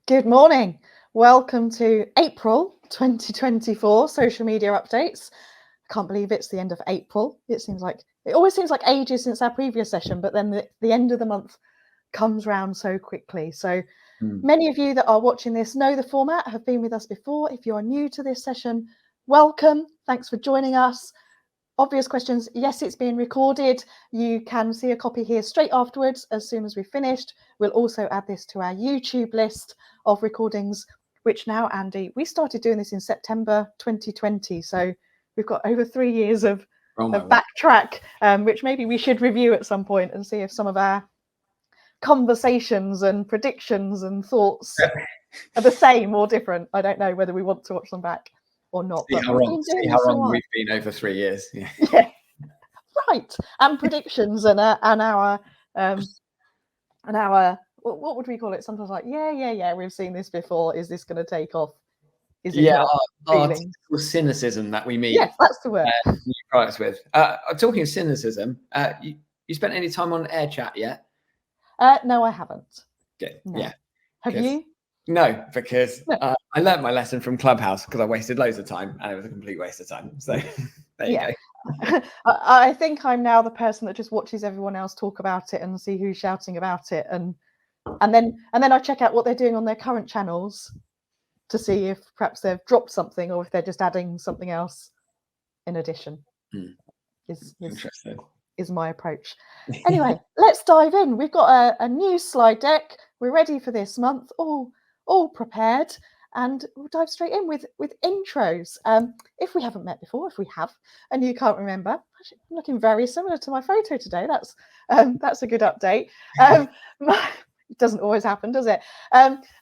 Good morning. Welcome to April 2024 social media updates. I can't believe it's the end of April. It always seems like ages since our previous session, but then the end of the month comes round so quickly. So many of you that are watching this know the format, have been with us before. If you are new to this session, welcome. Thanks for joining us. Obvious questions. Yes, it's being recorded. You can see a copy here straight afterwards as soon as we've finished. We'll also add this to our YouTube list of recordings, which now, Andy, we started doing this in September 2020. So we've got over 3 years of backtrack, which maybe we should review at some point and see if some of our conversations and predictions and thoughts are the same or different. I don't know whether we want to watch them back or not. See how wrong we've been over 3 years. Yeah. Right. And predictions and our what would we call it? Sometimes like, yeah, we've seen this before. Is this going to take off? Is it our cynicism that we meet. Yes, that's the word. New products with. Talking of cynicism, you spent any time on air chat yet? No, I haven't. Good. No. Yeah. Have you? No, because I learned my lesson from Clubhouse because I wasted loads of time and it was a complete waste of time. So there you go. I think I'm now the person that just watches everyone else talk about it and see who's shouting about it, and then I check out what they're doing on their current channels to see if perhaps they've dropped something or if they're just adding something else in addition. Interesting. Is my approach. Anyway, let's dive in. We've got a new slide deck. We're ready for this month, all prepared, and we'll dive straight in with intros. If we haven't met before, if we have, and you can't remember, actually, I'm looking very similar to my photo today. That's a good update. It doesn't always happen, does it?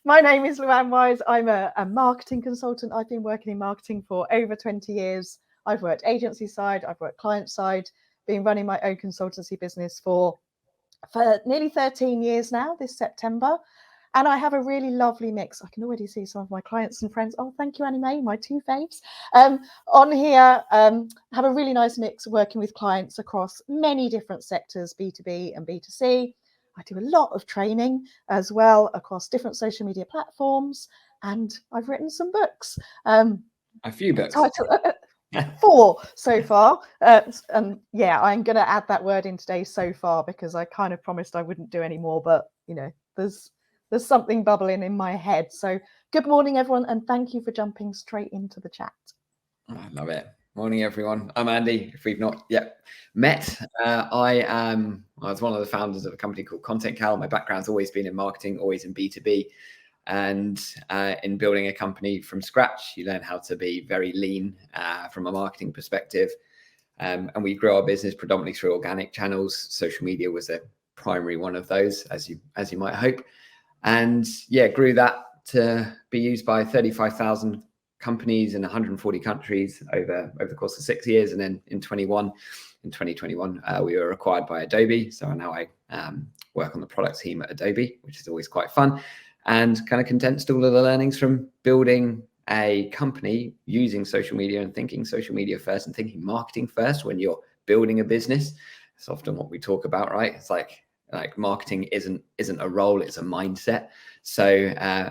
My name is Luan Wise. I'm a marketing consultant. I've been working in marketing for over 20 years. I've worked agency side, I've worked client side, been running my own consultancy business for nearly 13 years now this September. And I have a really lovely mix. I can already see some of my clients and friends. Oh, thank you, Annie Mae, my two faves. On here, have a really nice mix working with clients across many different sectors, B2B and B2C. I do a lot of training as well across different social media platforms. And I've written some books. A few books. 4 so far. And yeah, I'm going to add that word in today, so far, because I kind of promised I wouldn't do any more. But, you know, there's something bubbling in my head. So good morning, everyone. And thank you for jumping straight into the chat. I love it. Morning, everyone. I'm Andy. If we've not yet met, I was one of the founders of a company called Content Cal. My background's always been in marketing, always in B2B. And in building a company from scratch, you learn how to be very lean from a marketing perspective. And we grew our business predominantly through organic channels. Social media was a primary one of those, as you might hope. And yeah, grew that to be used by 35,000 companies in 140 countries over the course of 6 years. And then in 2021, we were acquired by Adobe. So now I work on the product team at Adobe, which is always quite fun. And kind of condensed all of the learnings from building a company using social media and thinking social media first and thinking marketing first when you're building a business. It's often what we talk about, right? It's like marketing isn't a role, it's a mindset. So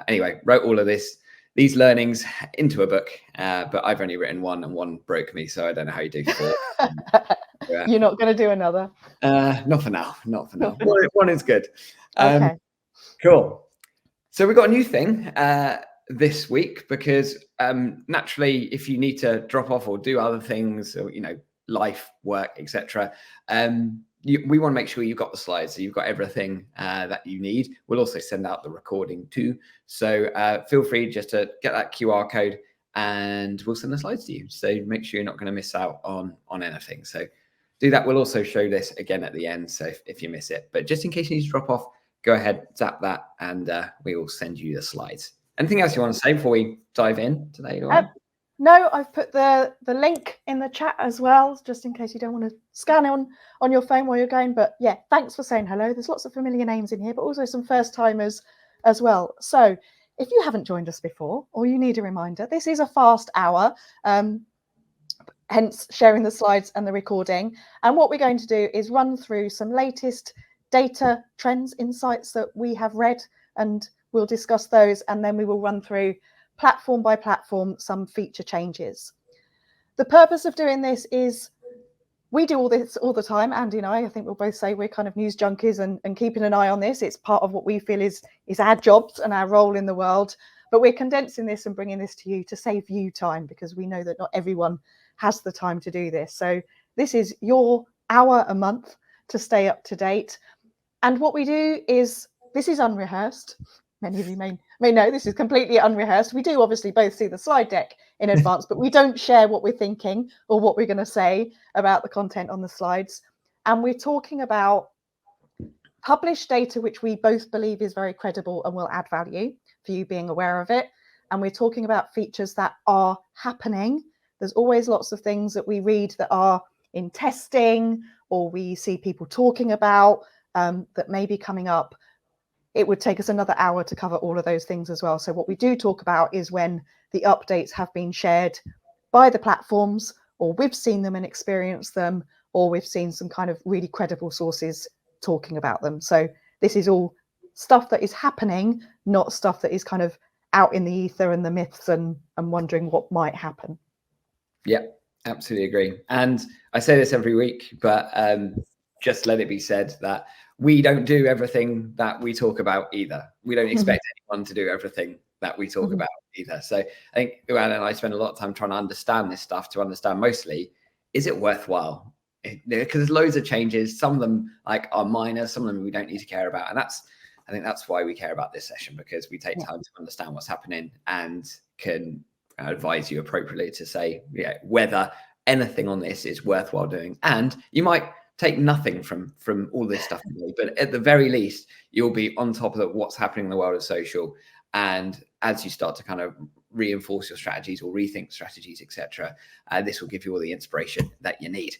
anyway, wrote all of these learnings into a book, but I've only written one and one broke me. So I don't know how you do 4. You're not going to do another? Not for now. One is good. Okay. Cool. So we've got a new thing this week because naturally, if you need to drop off or do other things, or life, work, etc., we want to make sure you've got the slides, so you've got everything that you need. We'll also send out the recording too. So feel free just to get that QR code, and we'll send the slides to you. So make sure you're not going to miss out on anything. So do that. We'll also show this again at the end, so if you miss it. But just in case you need to drop off, go ahead, zap that, and we will send you the slides. Anything else you want to say before we dive in today? No, I've put the link in the chat as well, just in case you don't want to scan on your phone while you're going. But yeah, thanks for saying hello. There's lots of familiar names in here, but also some first timers as well. So if you haven't joined us before, or you need a reminder, this is a fast hour, hence sharing the slides and the recording. And what we're going to do is run through some latest data trends, insights that we have read and We'll discuss those, and then we will run through platform by platform some feature changes. The purpose of doing this is we do all this all the time. Andy and I think we'll both say we're kind of news junkies and keeping an eye on this. It's part of what we feel is our jobs and our role in the world. But we're condensing this and bringing this to you to save you time, because we know that not everyone has the time to do this. So this is your hour a month to stay up to date. And what we do is, this is unrehearsed. Many of you may know this is completely unrehearsed. We do obviously both see the slide deck in advance, but we don't share what we're thinking or what we're going to say about the content on the slides. And we're talking about published data, which we both believe is very credible and will add value for you being aware of it. And we're talking about features that are happening. There's always lots of things that we read that are in testing, or we see people talking about that may be coming up. It would take us another hour to cover all of those things as well. So what we do talk about is when the updates have been shared by the platforms, or we've seen them and experienced them, or we've seen some kind of really credible sources talking about them. So this is all stuff that is happening, not stuff that is kind of out in the ether and the myths and wondering what might happen. Yeah, absolutely agree. And I say this every week, but just let it be said that we don't do everything that we talk about either. We don't expect anyone to do everything that we talk about either. So I think Luan and I spend a lot of time trying to understand this stuff, to understand mostly, is it worthwhile? Because there's loads of changes. Some of them are minor, some of them we don't need to care about. And I think that's why we care about this session, because we take time to understand what's happening and can advise you appropriately to say whether anything on this is worthwhile doing. And you might take nothing from all this stuff, but at the very least, you'll be on top of what's happening in the world of social. And as you start to kind of reinforce your strategies or rethink strategies, etc., this will give you all the inspiration that you need.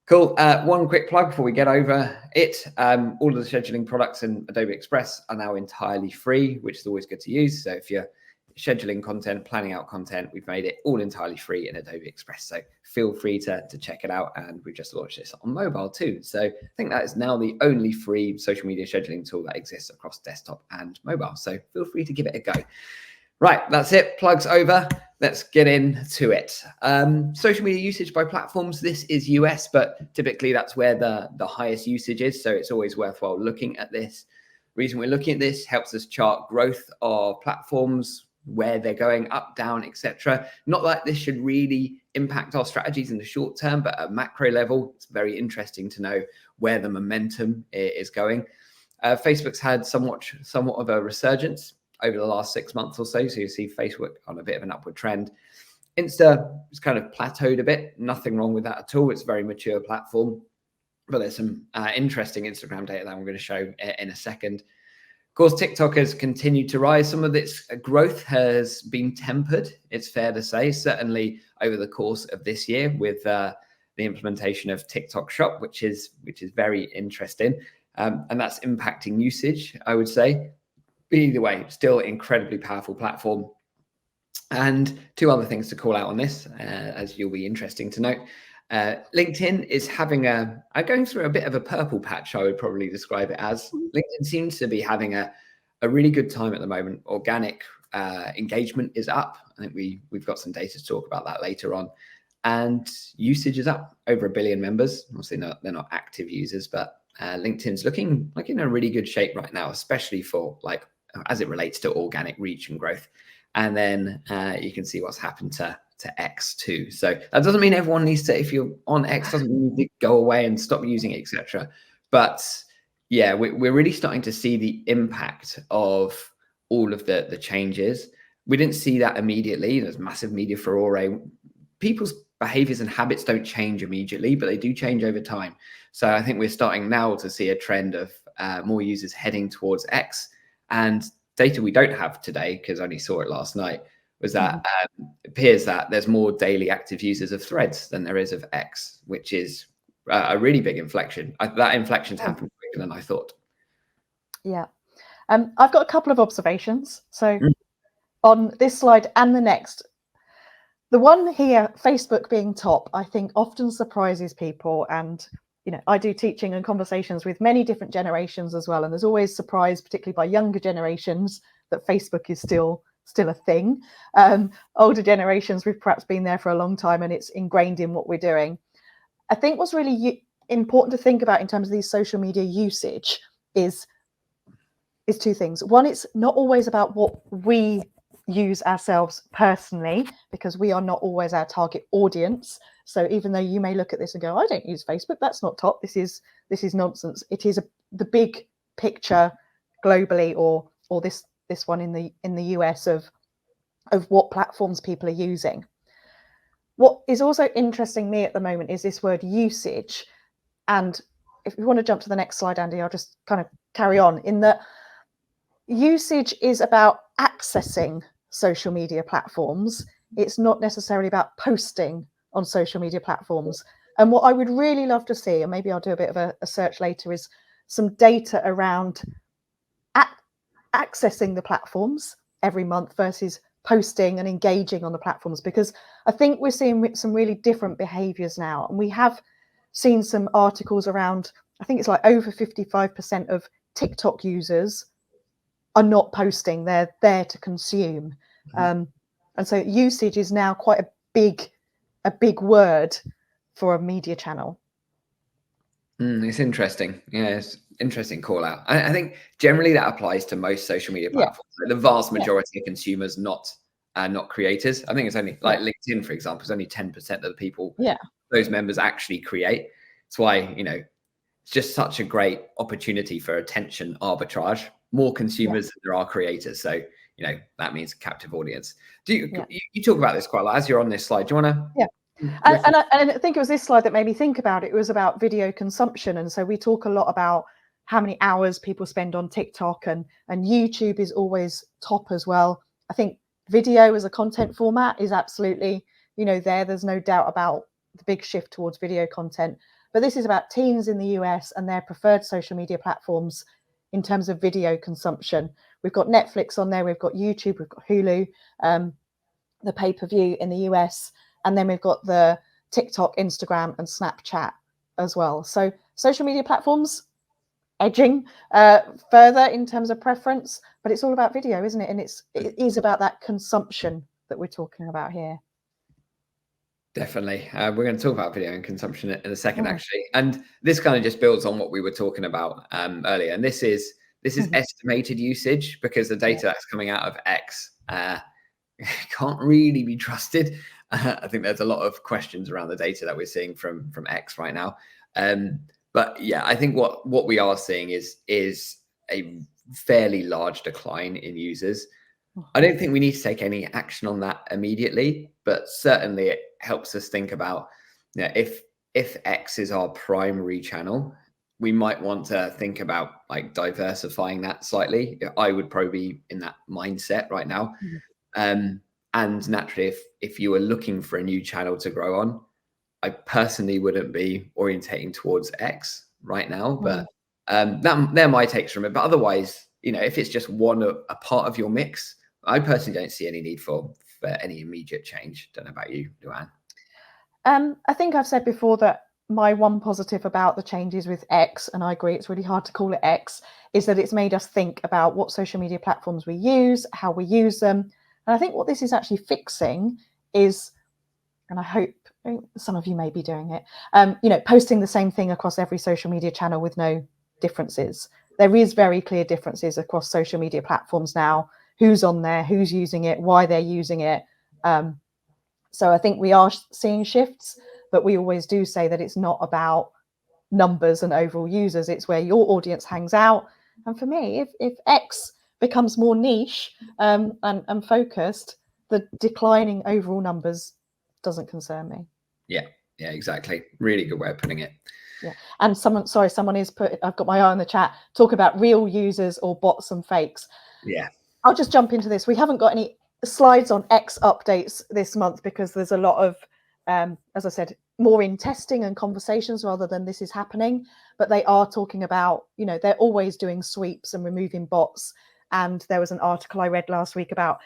Cool. One quick plug before we get over it. All of the scheduling products in Adobe Express are now entirely free, which is always good to use. So if you're scheduling content, planning out content, we've made it all entirely free in Adobe Express. So feel free to check it out. And we've just launched this on mobile too. So I think that is now the only free social media scheduling tool that exists across desktop and mobile. So feel free to give it a go. Right, that's it. Plugs over. Let's get into it. Social media usage by platforms. This is US, but typically that's where the highest usage is. So it's always worthwhile looking at this. Reason we're looking at this helps us chart growth of platforms, where they're going up, down, etc. Not that this should really impact our strategies in the short term, but at macro level, it's very interesting to know where the momentum is going. Facebook's had somewhat of a resurgence over the last 6 months or so. So you see Facebook on a bit of an upward trend. Insta has kind of plateaued a bit. Nothing wrong with that at all. It's a very mature platform, but there's some interesting Instagram data that I'm going to show in a second. Of course, TikTok has continued to rise. Some of its growth has been tempered, it's fair to say, certainly over the course of this year with the implementation of TikTok Shop, which is very interesting. And that's impacting usage, I would say. But either way, still incredibly powerful platform. And two other things to call out on this, as you'll be interesting to note. LinkedIn is going through a bit of a purple patch, I would probably describe it as. LinkedIn seems to be having a really good time at the moment. Organic engagement is up. I think we've got some data to talk about that later on. And usage is up, over 1 billion members. Obviously, they're not active users, but LinkedIn's looking like in a really good shape right now, especially for as it relates to organic reach and growth. And then you can see what's happened to X too. So that doesn't mean everyone needs to, if you're on X, doesn't mean you need to go away and stop using it, etc. But yeah, we're really starting to see the impact of all of the changes. We didn't see that immediately. There's massive media furore. People's behaviors and habits don't change immediately, but they do change over time. So I think we're starting now to see a trend of more users heading towards X. And data we don't have today, because I only saw it last night, was that it appears that there's more daily active users of Threads than there is of X, which is a really big inflection. That inflection's happened quicker than I thought. Yeah. I've got a couple of observations. So on this slide and the next, the one here, Facebook being top, I think often surprises people. And, I do teaching and conversations with many different generations as well. And there's always surprise, particularly by younger generations, that Facebook is still a thing. Older generations, we've perhaps been there for a long time, and it's ingrained in what we're doing. I think what's really important to think about in terms of these social media usage is two things. One, it's not always about what we use ourselves personally, because we are not always our target audience. So even though you may look at this and go, I don't use Facebook, that's not top, this is nonsense, it is the big picture globally, or this one in the US of what platforms people are using. What is also interesting me at the moment is this word usage. And if you want to jump to the next slide, Andy, I'll just kind of carry on in that usage is about accessing social media platforms. It's not necessarily about posting on social media platforms. And what I would really love to see, and maybe I'll do a bit of a search later, is some data around accessing the platforms every month versus posting and engaging on the platforms, because I think we're seeing some really different behaviors now. And we have seen some articles around, I think it's like over 55% of TikTok users are not posting, they're there to consume. And so usage is now quite a big word for a media channel. It's interesting. Yeah, it's interesting call out. I think generally that applies to most social media platforms. Like the vast majority of consumers, not creators. I think it's only like LinkedIn, for example, is only 10% of the people, those members actually create. That's why, it's just such a great opportunity for attention arbitrage. More consumers than there are creators. So, that means captive audience. Do you talk about this quite a lot as you're on this slide? Do you want to? Yeah. And I think it was this slide that made me think about it. It was about video consumption. And so we talk a lot about how many hours people spend on TikTok, and YouTube is always top as well. I think video as a content format is absolutely, there's no doubt about the big shift towards video content. But this is about teens in the US and their preferred social media platforms in terms of video consumption. We've got Netflix on there, we've got YouTube, we've got Hulu, the pay-per-view in the US, and then we've got the TikTok, Instagram, and Snapchat as well. So social media platforms edging further in terms of preference, but it's all about video, isn't it? And it is about that consumption that we're talking about here. Definitely. We're going to talk about video and consumption in a second, actually. And this kind of just builds on what we were talking about earlier. And this is estimated usage, because the data that's coming out of X can't really be trusted. I think there's a lot of questions around the data that we're seeing from X right now. But yeah, I think what we are seeing is a fairly large decline in users. I don't think we need to take any action on that immediately, but certainly it helps us think about, if X is our primary channel, we might want to think about like diversifying that slightly. I would probably be in that mindset right now. And naturally, if you were looking for a new channel to grow on, I personally wouldn't be orientating towards X right now, but they're my takes from it. But otherwise, if it's just a part of your mix, I personally don't see any need for any immediate change. Don't know about you, Luan. I think I've said before that my one positive about the changes with X, and I agree it's really hard to call it X, is that it's made us think about what social media platforms we use, how we use them. And I think what this is actually fixing is, and I hope some of you may be doing it, posting the same thing across every social media channel with no differences. There is very clear differences across social media platforms now, who's on there, who's using it, why they're using it. So I think we are seeing shifts, but we always do say that it's not about numbers and overall users. It's where your audience hangs out. And for me, if X becomes more niche and focused, the declining overall numbers doesn't concern me. Yeah, exactly. Really good way of putting it. Yeah. And someone is I've got my eye on the chat, talk about real users or bots and fakes. Yeah. I'll just jump into this. We haven't got any slides on X updates this month because there's a lot of, as I said, more in testing and conversations rather than this is happening. But they are talking about, they're always doing sweeps and removing bots. And there was an article I read last week about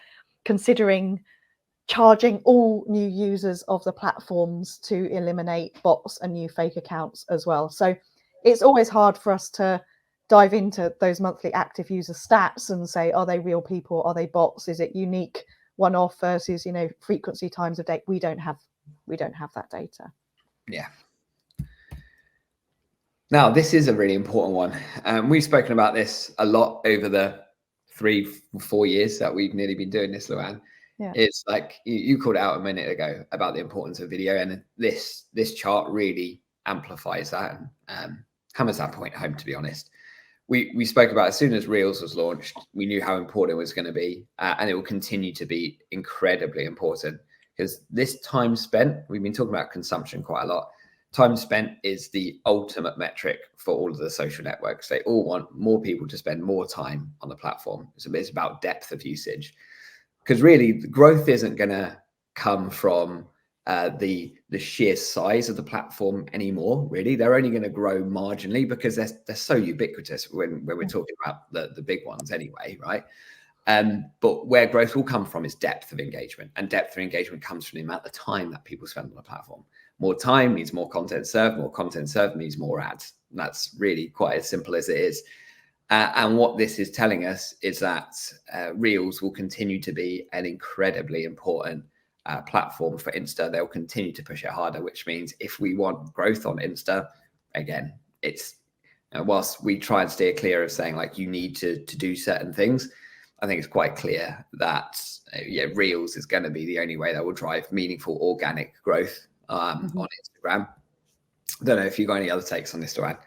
considering charging all new users of the platforms to eliminate bots and new fake accounts as well. So it's always hard for us to dive into those monthly active user stats and say, are they real people? Are they bots? Is it unique one-off versus, you know, frequency times of day? We don't have that data. Yeah. Now, this is a really important one. We've spoken about this a lot over the 3-4 years that we've nearly been doing this, Luan. Yeah. It's like you called it out a minute ago about the importance of video, and this chart really amplifies that and hammers that point home, to be honest. We spoke about, as soon as Reels was launched, we knew how important it was going to be, and it will continue to be incredibly important, because this time spent, we've been talking about consumption quite a lot. Time spent is the ultimate metric for all of the social networks. They all want more people to spend more time on the platform. So it's about depth of usage, because really the growth isn't going to come from the sheer size of the platform anymore. Really, they're only going to grow marginally because they're so ubiquitous when we're talking about the big ones anyway, right? But where growth will come from is depth of engagement, and depth of engagement comes from the amount of time that people spend on the platform. More time means more content served. More content served means more ads. And that's really quite as simple as it is. And what this is telling us is that Reels will continue to be an incredibly important platform for Insta. They'll continue to push it harder, which means if we want growth on Insta, again, it's whilst we try and steer clear of saying like you need to do certain things, I think it's quite clear that Reels is going to be the only way that will drive meaningful organic growth on Instagram. I don't know if you've got any other takes on this, Luan.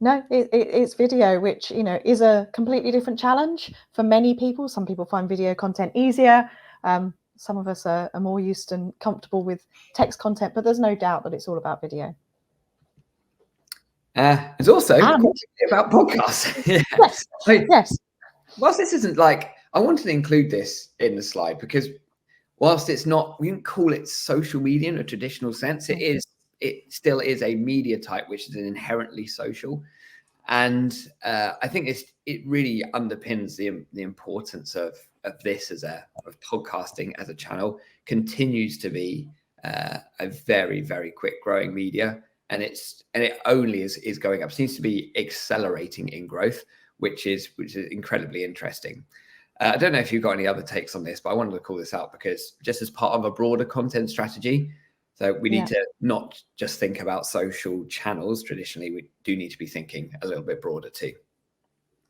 No, it's video, which, you know, is a completely different challenge for many people. Some people find video content easier. Some of us are more used and comfortable with text content, but there's no doubt that it's all about video. It's also about podcasts. Yes. Yes. Whilst this isn't like, I wanted to include this in the slide because whilst it's not, we didn't call it social media in a traditional sense. It still is a media type, which is inherently social. And I think it really underpins the importance of this of podcasting as a channel. Continues to be a very, very quick growing media. And it only is going up, seems to be accelerating in growth, which is incredibly interesting. I don't know if you've got any other takes on this, but I wanted to call this out because just as part of a broader content strategy, so we need to not just think about social channels traditionally, we do need to be thinking a little bit broader too.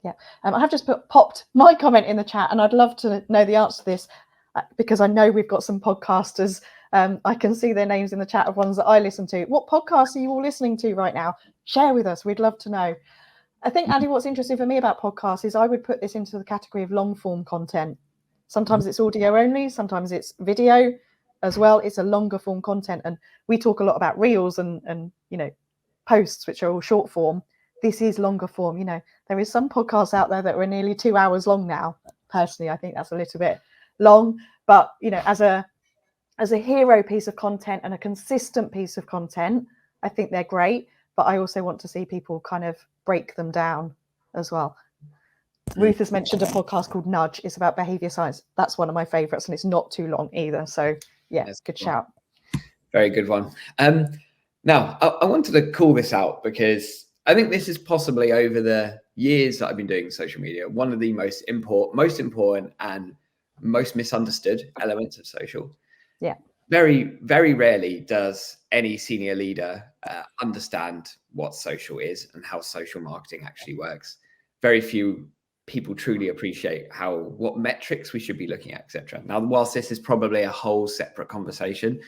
Yeah, I have just popped my comment in the chat, and I'd love to know the answer to this because I know we've got some podcasters. I can see their names in the chat of ones that I listen to. What podcasts are you all listening to right now? Share with us. We'd love to know. I think, Andy, what's interesting for me about podcasts is I would put this into the category of long form content. Sometimes it's audio only, sometimes it's video as well. It's a longer form content. And we talk a lot about reels and you know, posts, which are all short form. This is longer form. You know, there is some podcasts out there that are nearly 2 hours long now. Personally, I think that's a little bit long, but you know, as a hero piece of content and a consistent piece of content, I think they're great. But I also want to see people kind of break them down as well. Ruth has mentioned a podcast called Nudge. It's about behavior science. That's one of my favorites, and it's not too long either. So yeah, that's good shout. Very good one. Now I wanted to call this out because I think this is possibly, over the years that I've been doing social media, one of the most important and most misunderstood elements of social. Yeah. Very, very rarely does any senior leader understand what social is and how social marketing actually works. Very few people truly appreciate what metrics we should be looking at, etc. Now, whilst this is probably a whole separate conversation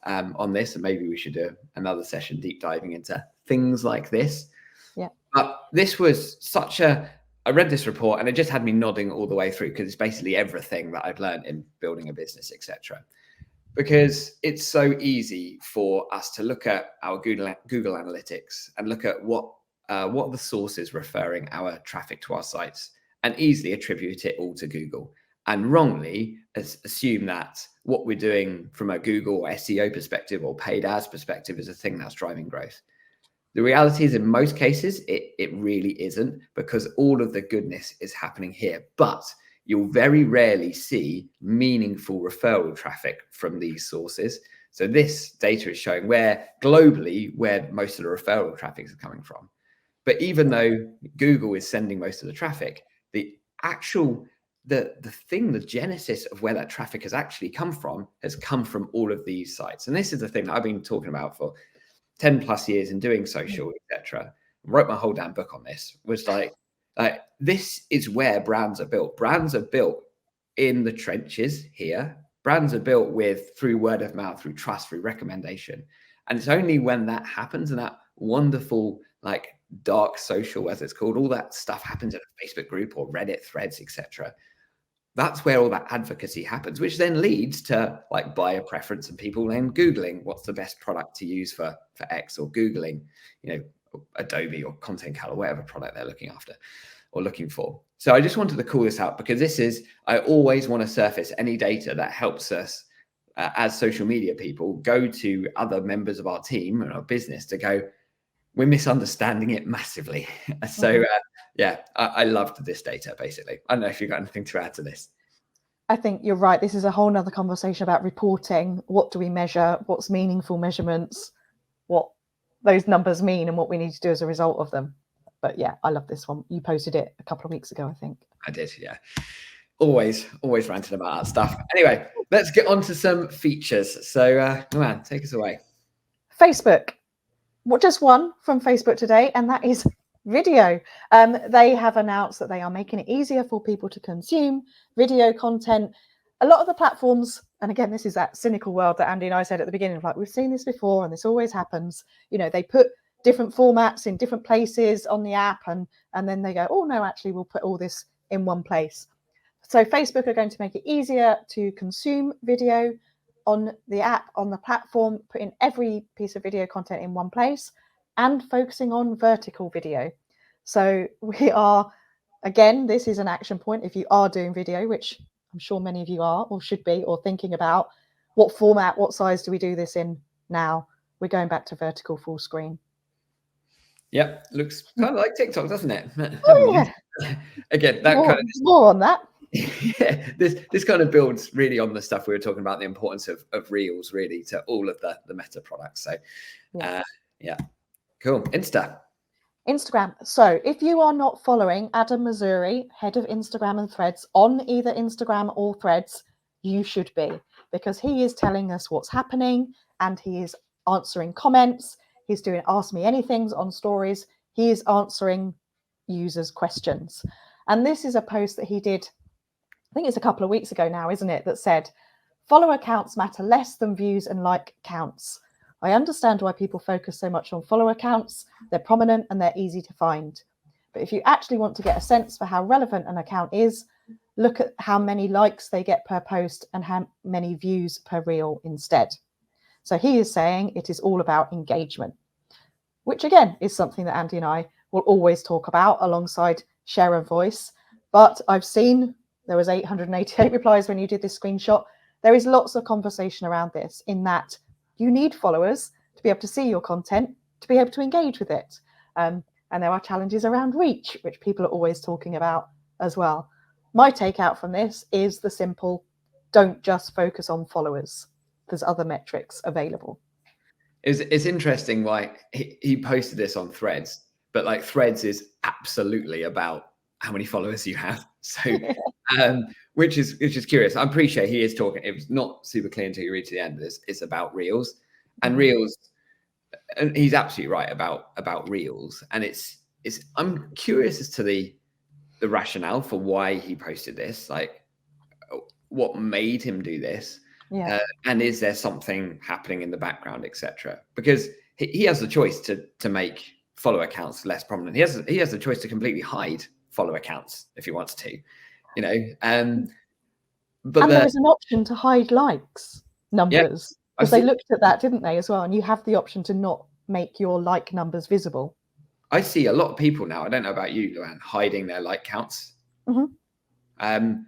on this, and maybe we should do another session deep diving into things like this. Yeah. But this was I read this report and it just had me nodding all the way through, because it's basically everything that I've learned in building a business, etc. Because it's so easy for us to look at our Google Analytics and look at what are the sources referring our traffic to our sites, and easily attribute it all to Google, and wrongly assume that what we're doing from a Google or SEO perspective or paid ads perspective is a thing that's driving growth. The reality is, in most cases, it really isn't, because all of the goodness is happening here. But you'll very rarely see meaningful referral traffic from these sources. So this data is showing where globally, where most of the referral traffic is coming from. But even though Google is sending most of the traffic, the actual the thing, the genesis of where that traffic has actually come from all of these sites. And this is the thing that I've been talking about for 10 plus years and doing social, etc. Wrote my whole damn book on this. Was like this is where brands are built. Brands are built in the trenches here. Brands are built through word of mouth, through trust, through recommendation. And it's only when that happens and that wonderful, like, dark social, as it's called, all that stuff happens in a Facebook group or Reddit threads, etc. That's where all that advocacy happens, which then leads to like buyer preference and people then Googling what's the best product to use for X, or Googling, Adobe or Content Cal or whatever product they're looking after or looking for. So I just wanted to call this out because I always want to surface any data that helps us as social media people go to other members of our team and our business to go, we're misunderstanding it massively. So I loved this data, basically. I don't know if you've got anything to add to this. I think you're right. This is a whole nother conversation about reporting. What do we measure? What's meaningful measurements? What those numbers mean and what we need to do as a result of them. But yeah, I love this one. You posted it a couple of weeks ago, I think. I did, yeah. Always ranting about that stuff. Anyway, let's get on to some features. So, Luan, take us away. Facebook. Just one from Facebook today, and that is video. They have announced that they are making it easier for people to consume video content. A lot of the platforms, and again, this is that cynical world that Andy and I said at the beginning, like, we've seen this before and this always happens. They put different formats in different places on the app, and then they go, oh no, actually we'll put all this in one place. So Facebook are going to make it easier to consume video on the app, on the platform, putting every piece of video content in one place and focusing on vertical video. So we are, again, this is an action point. If you are doing video, which I'm sure many of you are or should be, or thinking about what format, what size do we do this in now, we're going back to vertical full screen. Yep, looks kind of like TikTok, doesn't it? Oh, yeah. Again, that more, kind of more on that. Yeah, this kind of builds really on the stuff we were talking about, the importance of Reels really to all of the Meta products. So yeah, cool. Instagram. So if you are not following Adam Mazuri, head of Instagram and Threads, on either Instagram or Threads, you should be, because he is telling us what's happening and he is answering comments. He's doing Ask Me Anythings on stories. He is answering users' questions. And this is a post that he did, I think it's a couple of weeks ago now, isn't it, that said, follower counts matter less than views and like counts. I understand why people focus so much on follower counts. They're prominent and they're easy to find. But if you actually want to get a sense for how relevant an account is, look at how many likes they get per post and how many views per reel instead. So he is saying it is all about engagement, which again is something that Andy and I will always talk about alongside share of voice. But I've seen there was 888 replies when you did this screenshot. There is lots of conversation around this, in that you need followers to be able to see your content, to be able to engage with it. And there are challenges around reach, which people are always talking about as well. My takeout from this is the simple, don't just focus on followers. There's other metrics available. It's interesting why he posted this on Threads, but like Threads is absolutely about how many followers you have. So, which is curious. I'm pretty sure he is talking. It was not super clear until you read to the end of this. It's about Reels, and Reels, and he's absolutely right about Reels. And I'm curious as to the rationale for why he posted this. Like, what made him do this? Yeah. And is there something happening in the background, etc.? Because he has the choice to make follower counts less prominent. He has the choice to completely hide follower counts if he wants to, but there is an option to hide likes numbers, because they looked at that, didn't they, as well? And you have the option to not make your like numbers visible. I see a lot of people now, I don't know about you, Luan, hiding their like counts. I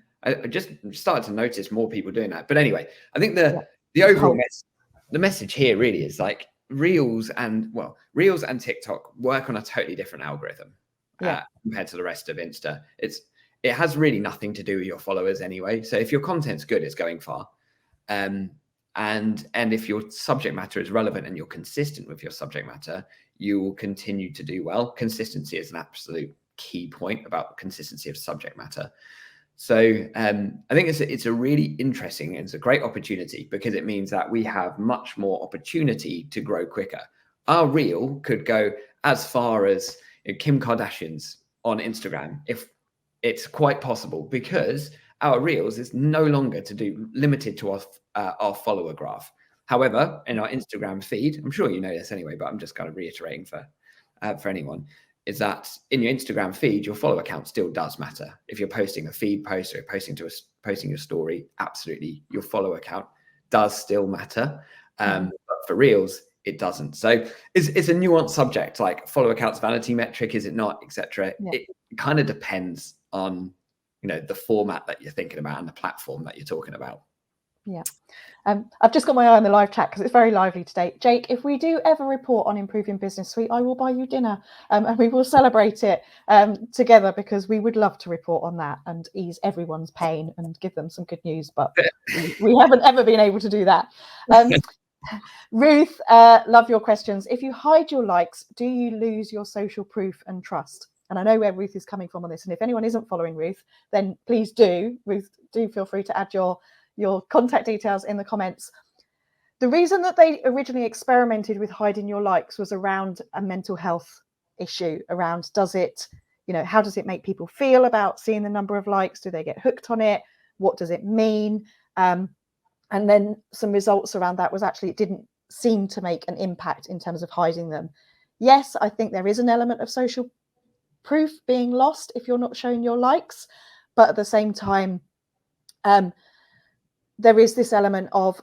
just started to notice more people doing that. But anyway, I think the overall message here really is like Reels and TikTok work on a totally different algorithm compared to the rest of Insta. It has really nothing to do with your followers anyway. So if your content's good, it's going far. And And if your subject matter is relevant and you're consistent with your subject matter, you will continue to do well. Consistency is an absolute key point about consistency of subject matter. So I think it's a really interesting, it's a great opportunity, because it means that we have much more opportunity to grow quicker. Our reel could go as far as Kim Kardashian's on Instagram, if it's quite possible, because our reels is no longer limited to our follower graph. However, in our Instagram feed, I'm sure you know this anyway, but I'm just kind of reiterating for anyone, is that in your Instagram feed, your follower count still does matter. If you're posting a feed post or posting your story, absolutely, your follower count does still matter. But for reels, it doesn't. So it's a nuanced subject, like follower count's vanity metric, is it not, etc. It kind of depends on the format that you're thinking about and the platform that you're talking about. Yeah. I've just got my eye on the live chat because it's very lively today. Jake, if we do ever report on improving Business Suite, I will buy you dinner and we will celebrate it together, because we would love to report on that and ease everyone's pain and give them some good news. But we haven't ever been able to do that. Ruth, love your questions. If you hide your likes, do you lose your social proof and trust? And I know where Ruth is coming from on this. And if anyone isn't following Ruth, then please do. Ruth, do feel free to add your contact details in the comments. The reason that they originally experimented with hiding your likes was around a mental health issue, around how does it make people feel about seeing the number of likes? Do they get hooked on it? What does it mean? And then some results around that was actually it didn't seem to make an impact in terms of hiding them. Yes, I think there is an element of social proof being lost if you're not showing your likes, but at the same time, there is this element of,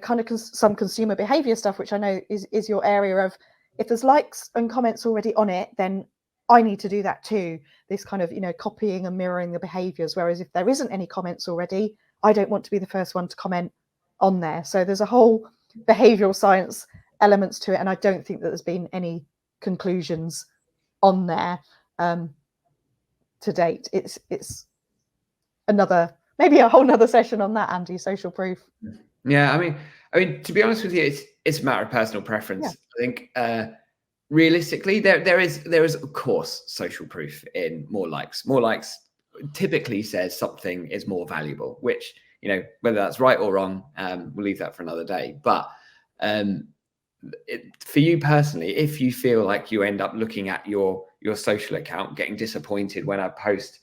kind of some consumer behavior stuff, which I know is your area of, if there's likes and comments already on it, then I need to do that too. This kind of, copying and mirroring the behaviors. Whereas if there isn't any comments already, I don't want to be the first one to comment on there. So there's a whole behavioral science elements to it. And I don't think that there's been any conclusions on there to date. It's maybe a whole nother session on that, Andy, social proof. Yeah, I mean, to be honest with you, it's a matter of personal preference. Yeah. I think realistically, there is of course social proof in more likes. More likes typically says something is more valuable, which whether that's right or wrong, we'll leave that for another day. But for you personally, if you feel like you end up looking at your social account, getting disappointed when a post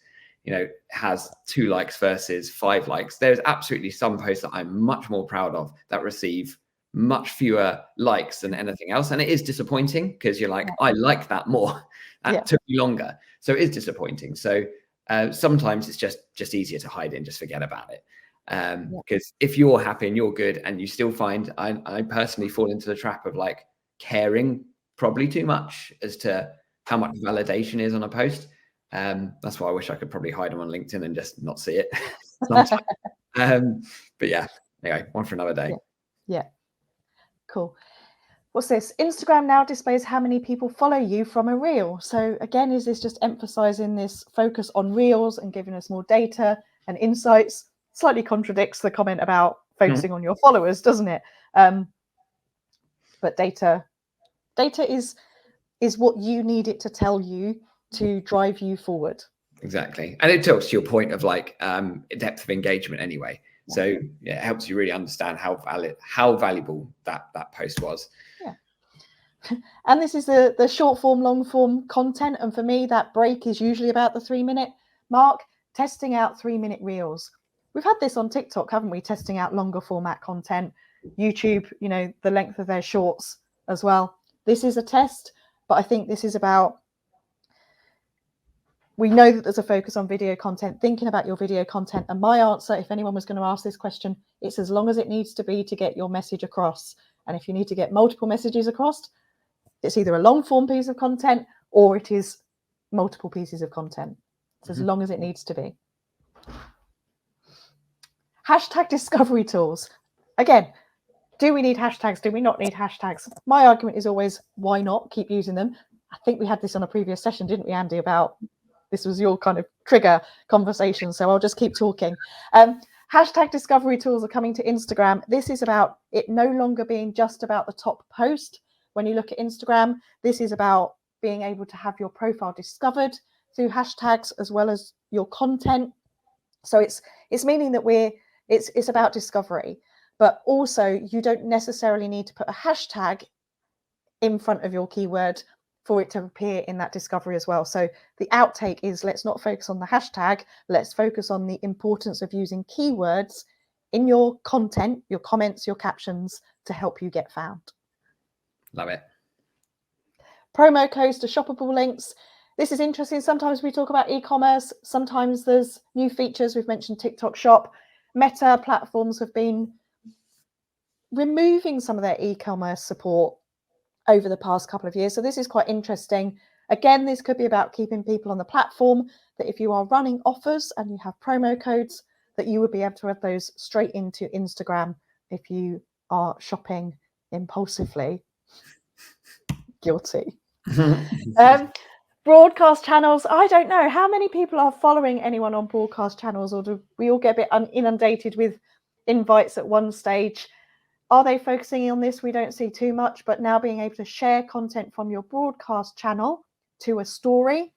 has 2 likes versus 5 likes, there's absolutely some posts that I'm much more proud of that receive much fewer likes than anything else. And it is disappointing because you're like, I like that more. That took me longer. So it is disappointing. So sometimes it's just easier to hide it and just forget about it. Because if you're happy and you're good and you still find, I personally fall into the trap of like caring probably too much as to how much validation is on a post. That's why I wish I could probably hide them on LinkedIn and just not see it. But yeah, anyway, one for another day. Yeah. Cool. What's this? Instagram now displays how many people follow you from a reel. So again, is this just emphasizing this focus on reels and giving us more data and insights? Slightly contradicts the comment about focusing on your followers, doesn't it? But data is what you need it to tell you to drive you forward. Exactly. And it talks to your point of like depth of engagement anyway. So yeah, it helps you really understand how valuable that post was. Yeah. And this is the short form, long form content. And for me, that break is usually about the 3-minute mark, testing out 3-minute reels. We've had this on TikTok, haven't we? Testing out longer format content, YouTube, the length of their shorts as well. This is a test, but I think this is about, we know that there's a focus on video content, thinking about your video content. And my answer, if anyone was going to ask this question, it's as long as it needs to be to get your message across. And if you need to get multiple messages across, it's either a long form piece of content or it is multiple pieces of content. It's as long as it needs to be. Hashtag discovery tools. Again, do we need hashtags? Do we not need hashtags? My argument is always, why not? Keep using them. I think we had this on a previous session, didn't we, Andy, about this was your kind of trigger conversation, so I'll just keep talking. Hashtag discovery tools are coming to Instagram. This is about it no longer being just about the top post. When you look at Instagram, this is about being able to have your profile discovered through hashtags as well as your content. So it's meaning that it's about discovery, but also you don't necessarily need to put a hashtag in front of your keyword for it to appear in that discovery as well. So the outtake is, let's not focus on the hashtag, let's focus on the importance of using keywords in your content, your comments, your captions to help you get found. Love it. Promo codes to shoppable links. This is interesting. Sometimes we talk about e-commerce. Sometimes there's new features. We've mentioned TikTok Shop. Meta platforms have been removing some of their e-commerce support over the past couple of years. So this is quite interesting. Again, this could be about keeping people on the platform, that if you are running offers and you have promo codes, that you would be able to add those straight into Instagram if you are shopping impulsively. Guilty. Broadcast channels. I don't know how many people are following anyone on broadcast channels, or do we all get a bit inundated with invites at one stage? Are they focusing on this? We don't see too much, but now being able to share content from your broadcast channel to a story.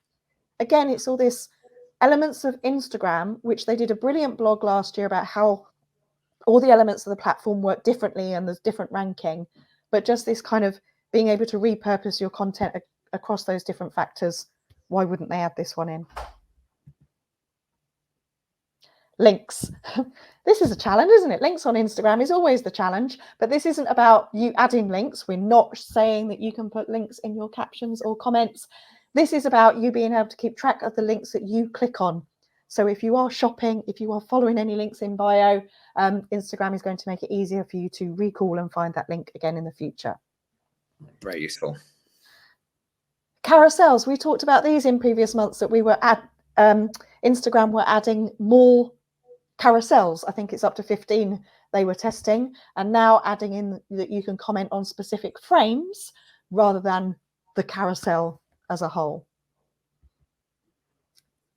Again, it's all this elements of Instagram, which they did a brilliant blog last year about how all the elements of the platform work differently and there's different ranking, but just this kind of being able to repurpose your content across those different factors. Why wouldn't they add this one in? Links. This is a challenge, isn't it? Links on Instagram is always the challenge, but this isn't about you adding links. We're not saying that you can put links in your captions or comments. This is about you being able to keep track of the links that you click on. So if you are shopping, if you are following any links in bio, Instagram is going to make it easier for you to recall and find that link again in the future. Very useful. Carousels. We talked about these in previous months, that we were at Instagram were adding more carousels. I think it's up to 15 they were testing, and now adding in that you can comment on specific frames rather than the carousel as a whole.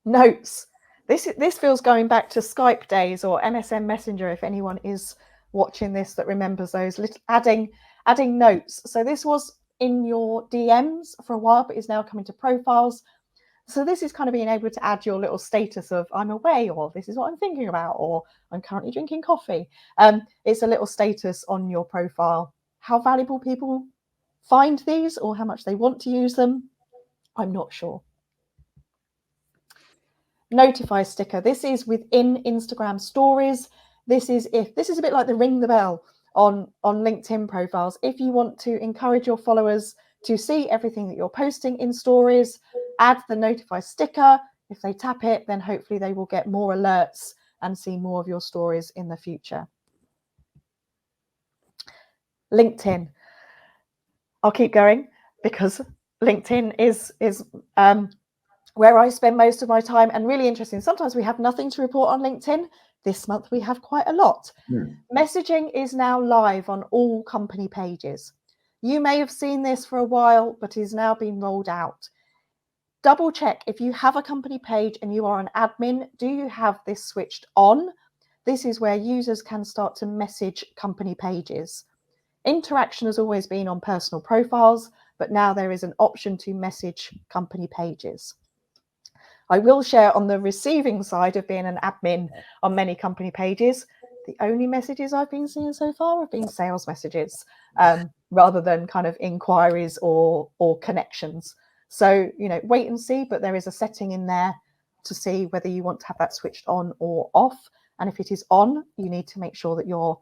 Notes. This feels going back to Skype days or MSN Messenger, if anyone is watching this that remembers those. Adding notes. So this was in your DMs for a while, but is now coming to profiles. So this is kind of being able to add your little status of I'm away, or this is what I'm thinking about, or I'm currently drinking coffee. It's a little status on your profile. How valuable people find these or how much they want to use them, I'm not sure. Notify sticker. This is within Instagram stories. This is a bit like the ring the bell on LinkedIn profiles. If you want to encourage your followers to see everything that you're posting in stories, add the notify sticker. If they tap it, then hopefully they will get more alerts and see more of your stories in the future. LinkedIn. I'll keep going because LinkedIn is where I spend most of my time, and really interesting. Sometimes we have nothing to report on LinkedIn. This month we have quite a lot. Messaging is now live on all company pages. You may have seen this for a while, but is now being rolled out. Double check if you have a company page and you are an admin, do you have this switched on? This is where users can start to message company pages. Interaction has always been on personal profiles, but now there is an option to message company pages. I will share on the receiving side of being an admin on many company pages. The only messages I've been seeing so far have been sales messages, rather than kind of inquiries or connections. So, wait and see, but there is a setting in there to see whether you want to have that switched on or off. And if it is on, you need to make sure that you're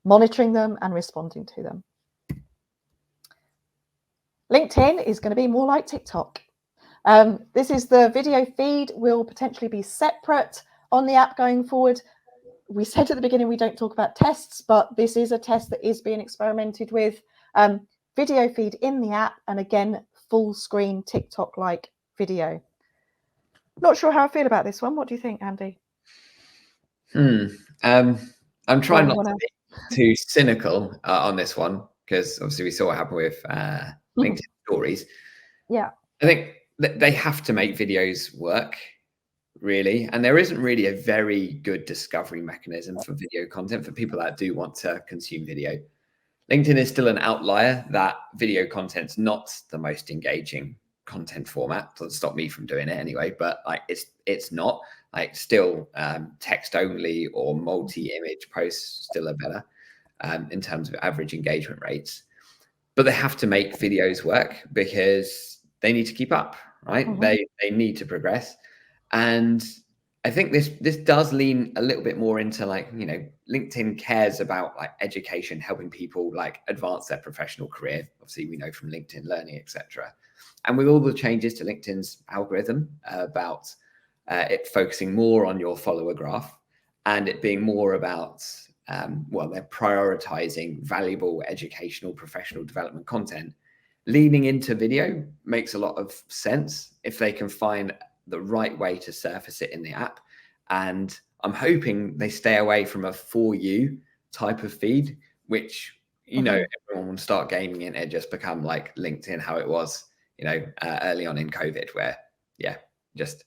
monitoring them and responding to them. LinkedIn is going to be more like TikTok. This is the video feed will potentially be separate on the app going forward. We said at the beginning we don't talk about tests, but this is a test that is being experimented with. Video feed in the app, and again, full screen TikTok-like video. Not sure how I feel about this one. What do you think, Andy? I'm trying not to be too cynical on this one, because obviously we saw what happened with LinkedIn stories. Yeah. I think they have to make videos work really. And there isn't really a very good discovery mechanism for video content for people that do want to consume video. LinkedIn is still an outlier that video content's not the most engaging content format. Doesn't stop me from doing it anyway, but like it's not like still text only or multi-image posts still are better in terms of average engagement rates. But they have to make videos work because they need to keep up, right? Mhm. They need to progress. And I think this does lean a little bit more into like, you know, LinkedIn cares about like education, helping people like advance their professional career. Obviously, we know from LinkedIn Learning, etc. And with all the changes to LinkedIn's algorithm about it focusing more on your follower graph and it being more about, well, they're prioritizing valuable educational professional development content. Leaning into video makes a lot of sense if they can find the right way to surface it in the app. And I'm hoping they stay away from a for you type of feed, which, you know, everyone will start gaming in and just become like LinkedIn, how it was, you know, early on in COVID, where, yeah, just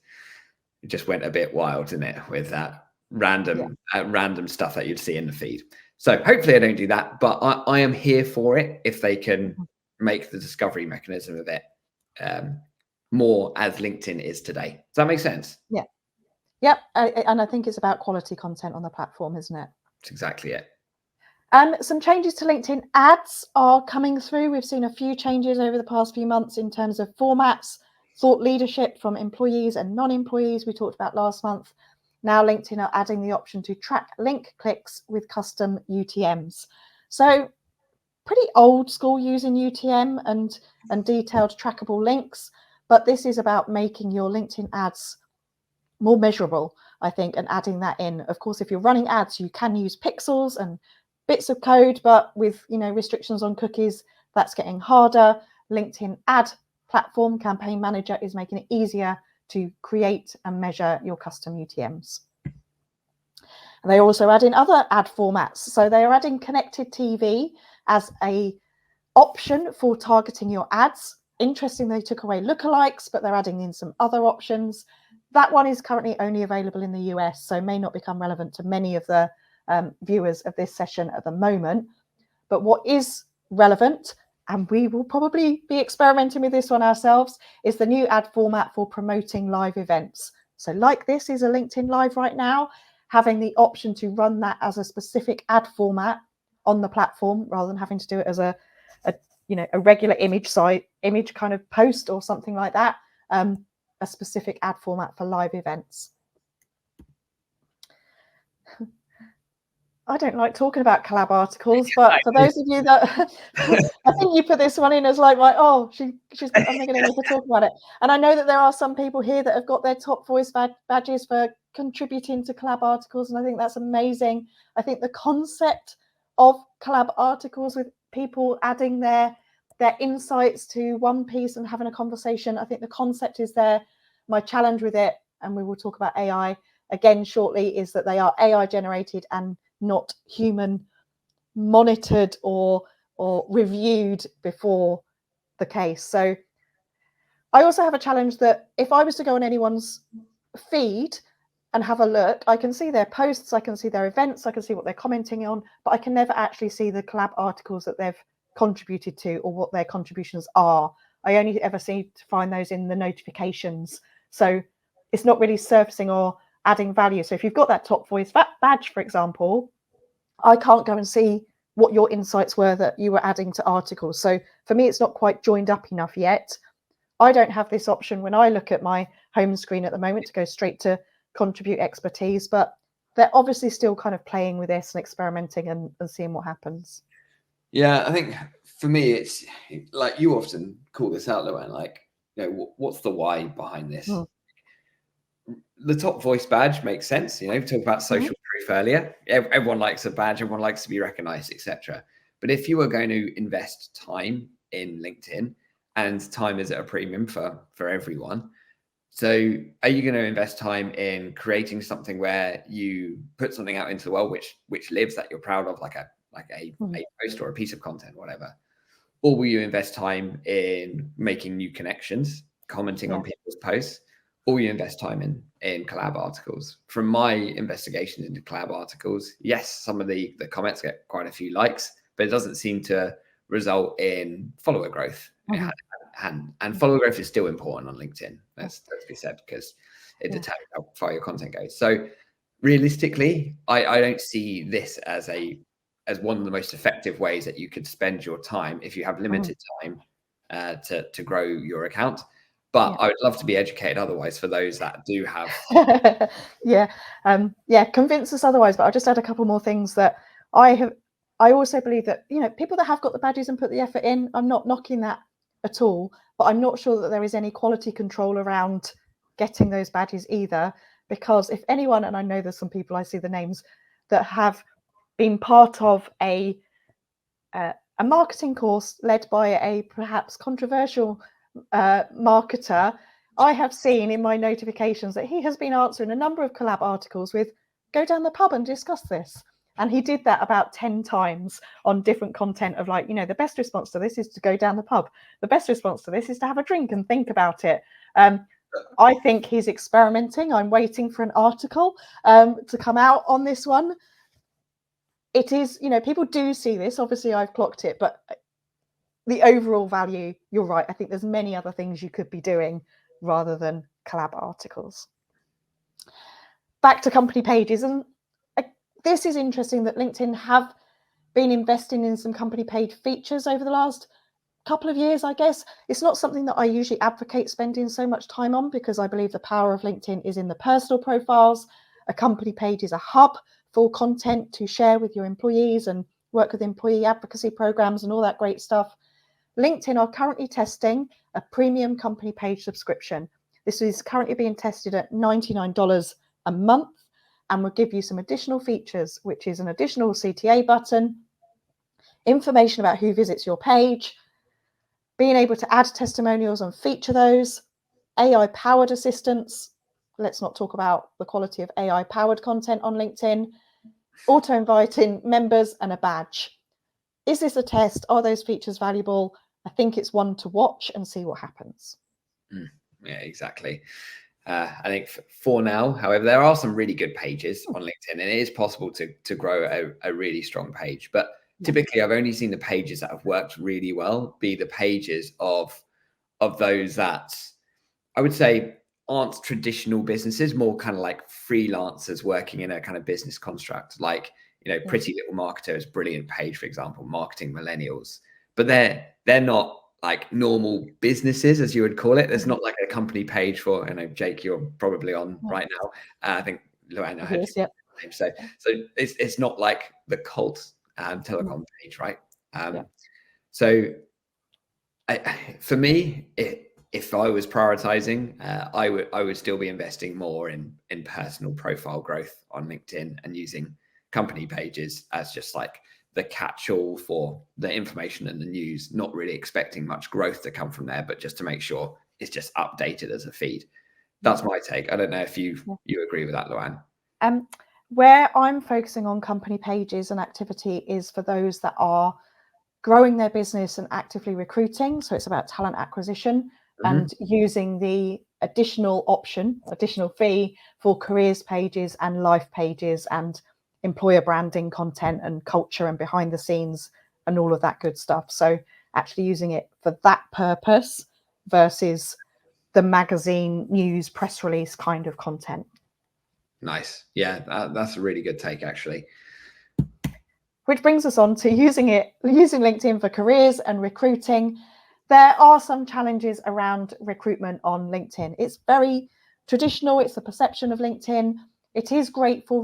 went a bit wild, didn't it, with that random stuff that you'd see in the feed. So hopefully I don't do that, but I am here for it if they can make the discovery mechanism of it more as LinkedIn is today. Does that make sense? Yeah. Yep. And I think it's about quality content on the platform, isn't it? That's exactly it. Some changes to LinkedIn ads are coming through. We've seen a few changes over the past few months in terms of formats, thought leadership from employees and non-employees we talked about last month. Now LinkedIn are adding the option to track link clicks with custom UTMs. So pretty old school using UTM and detailed trackable links, but this is about making your LinkedIn ads more measurable, I think, and adding that in. Of course, if you're running ads, you can use pixels and bits of code, but with, you know, restrictions on cookies, that's getting harder. LinkedIn ad platform campaign manager is making it easier to create and measure your custom UTMs. And they also add in other ad formats. So they are adding connected TV as a option for targeting your ads. Interesting, they took away lookalikes, but they're adding in some other options. That one is currently only available in the US, so may not become relevant to many of the viewers of this session at the moment. But what is relevant, and we will probably be experimenting with this one ourselves, is the new ad format for promoting live events. So like this is a LinkedIn Live right now, having the option to run that as a specific ad format on the platform rather than having to do it as a you know, a regular image kind of post or something like that, a specific ad format for live events. I don't like talking about collab articles, but for those of you that I think you put this one in as like, right, oh, she's I'm making it to talk about it. And I know that there are some people here that have got their top voice badges for contributing to collab articles, and I think that's amazing. I think the concept of collab articles with people adding their insights to one piece and having a conversation, I think the concept is there. My challenge with it, and we will talk about AI again shortly, is that they are AI generated and not human monitored or reviewed before the case. So I also have a challenge that if I was to go on anyone's feed and have a look, I can see their posts, I can see their events, I can see what they're commenting on, but I can never actually see the collab articles that they've contributed to or what their contributions are. I only ever seem to find those in the notifications. So it's not really surfacing or adding value. So if you've got that top voice badge, for example, I can't go and see what your insights were that you were adding to articles. So for me, it's not quite joined up enough yet. I don't have this option when I look at my home screen at the moment to go straight to contribute expertise, but they're obviously still kind of playing with this and experimenting and seeing what happens. Yeah, I think for me, it's like you often call this out, Luan, like, you know, what's the why behind this? The top voice badge makes sense. You know, we talked about social proof earlier. Everyone likes a badge, everyone likes to be recognized, etc. But if you are going to invest time in LinkedIn, and time is at a premium for everyone, so are you going to invest time in creating something where you put something out into the world which lives, that you're proud of, like a post or a piece of content, whatever? Or will you invest time in making new connections, commenting on people's posts? or you invest time in collab articles. From my investigations into collab articles, yes, some of the comments get quite a few likes, but it doesn't seem to result in follower growth. And follower growth is still important on LinkedIn. Let's be said, because it determines how far your content goes. So realistically, I don't see this as one of the most effective ways that you could spend your time if you have limited time to grow your account. But I would love to be educated otherwise for those that do have. Convince us otherwise. But I'll just add a couple more things that I also believe that, people that have got the badges and put the effort in, I'm not knocking that at all, but I'm not sure that there is any quality control around getting those badges either. Because if anyone, and I know there's some people, I see the names, that have been part of a marketing course led by a perhaps controversial marketer, I have seen in my notifications that he has been answering a number of collab articles with, go down the pub and discuss this. And he did that about 10 times on different content of like, the best response to this is to go down the pub. The best response to this is to have a drink and think about it. I think he's experimenting. I'm waiting for an article to come out on this one. It is, people do see this. Obviously, I've clocked it, but the overall value, you're right. I think there's many other things you could be doing rather than collab articles. Back to company pages. And this is interesting that LinkedIn have been investing in some company page features over the last couple of years, I guess. It's not something that I usually advocate spending so much time on, because I believe the power of LinkedIn is in the personal profiles. A company page is a hub for content to share with your employees and work with employee advocacy programs and all that great stuff. LinkedIn are currently testing a premium company page subscription. This is currently being tested at $99 a month and will give you some additional features, which is an additional CTA button, information about who visits your page, being able to add testimonials and feature those, AI-powered assistance. Let's not talk about the quality of AI-powered content on LinkedIn, auto-inviting members, and a badge. Is this a test? Are those features valuable? I think it's one to watch and see what happens. Yeah, exactly. I think for now, however, there are some really good pages on LinkedIn, and it is possible to grow a really strong page. But typically, I've only seen the pages that have worked really well be the pages of those that I would say aren't traditional businesses, more kind of like freelancers working in a kind of business construct, like, Pretty Little Marketer is a brilliant page, for example, Marketing Millennials. But they're not like normal businesses, as you would call it. There's not like a company page for, Jake, you're probably on right now. I think Luan, I heard you name. So it's not like the cult telecom page, right? So for me, if I was prioritizing, I would still be investing more in personal profile growth on LinkedIn and using company pages as just like the catch-all for the information and the news, not really expecting much growth to come from there, but just to make sure it's just updated as a feed. That's my take. I don't know if you agree with that, Luan. Where I'm focusing on company pages and activity is for those that are growing their business and actively recruiting. So it's about talent acquisition and using the additional fee for careers pages and life pages and employer branding content and culture and behind the scenes and all of that good stuff. So actually using it for that purpose versus the magazine, news, press release kind of content. Nice. Yeah, that's a really good take, actually. Which brings us on to using LinkedIn for careers and recruiting. There are some challenges around recruitment on LinkedIn. It's very traditional. It's the perception of LinkedIn. It is great for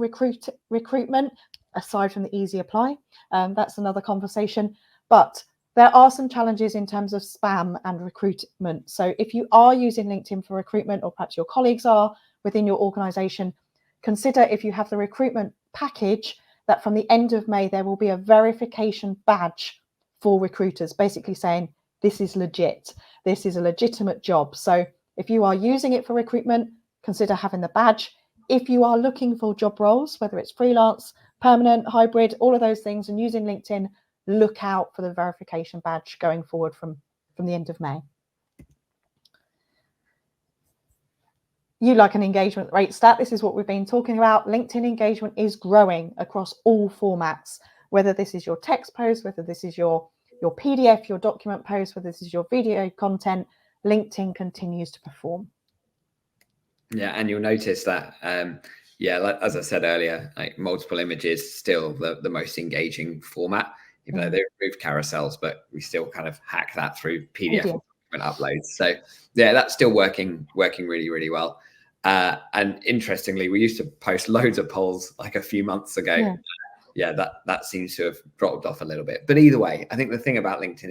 recruitment, aside from the easy apply. That's another conversation. But there are some challenges in terms of spam and recruitment. So if you are using LinkedIn for recruitment, or perhaps your colleagues are within your organization, consider if you have the recruitment package that from the end of May, there will be a verification badge for recruiters, basically saying, this is legit. This is a legitimate job. So if you are using it for recruitment, consider having the badge. If you are looking for job roles, whether it's freelance, permanent, hybrid, all of those things, and using LinkedIn, look out for the verification badge going forward from the end of May. you like an engagement rate stat. This is what we've been talking about. LinkedIn engagement is growing across all formats, whether this is your text post, whether this is your PDF, your document post, whether this is your video content. LinkedIn continues to perform. Yeah, and you'll notice that, like, as I said earlier, like multiple images still the most engaging format, even though they removed carousels, but we still kind of hack that through PDF document uploads. So yeah, that's still working really, really well. And interestingly, we used to post loads of polls like a few months ago. Yeah, that seems to have dropped off a little bit. But either way, I think the thing about LinkedIn,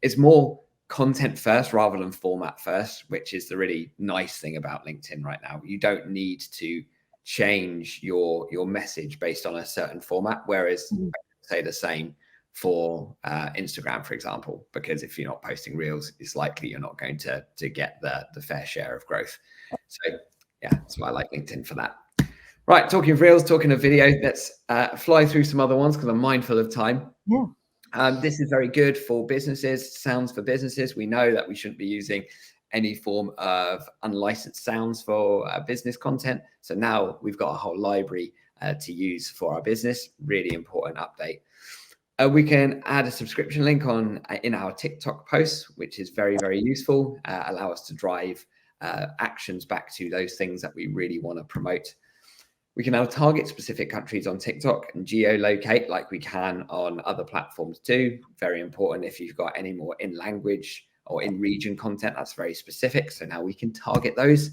it's more content first rather than format first, which is the really nice thing about LinkedIn right now. You don't need to change your message based on a certain format, whereas say the same for Instagram, for example, because if you're not posting reels, it's likely you're not going to get the fair share of growth. So yeah, that's why I like LinkedIn for that. Right, talking of reels, talking of video, let's fly through some other ones because I'm mindful of time. This is very good for businesses, sounds for businesses. We know that we shouldn't be using any form of unlicensed sounds for business content. So now we've got a whole library to use for our business. Really important update. We can add a subscription link in our TikTok posts, which is very, very useful. Allow us to drive actions back to those things that we really want to promote. We can now target specific countries on TikTok and geolocate like we can on other platforms too. Very important if you've got any more in language or in region content, that's very specific. So now we can target those.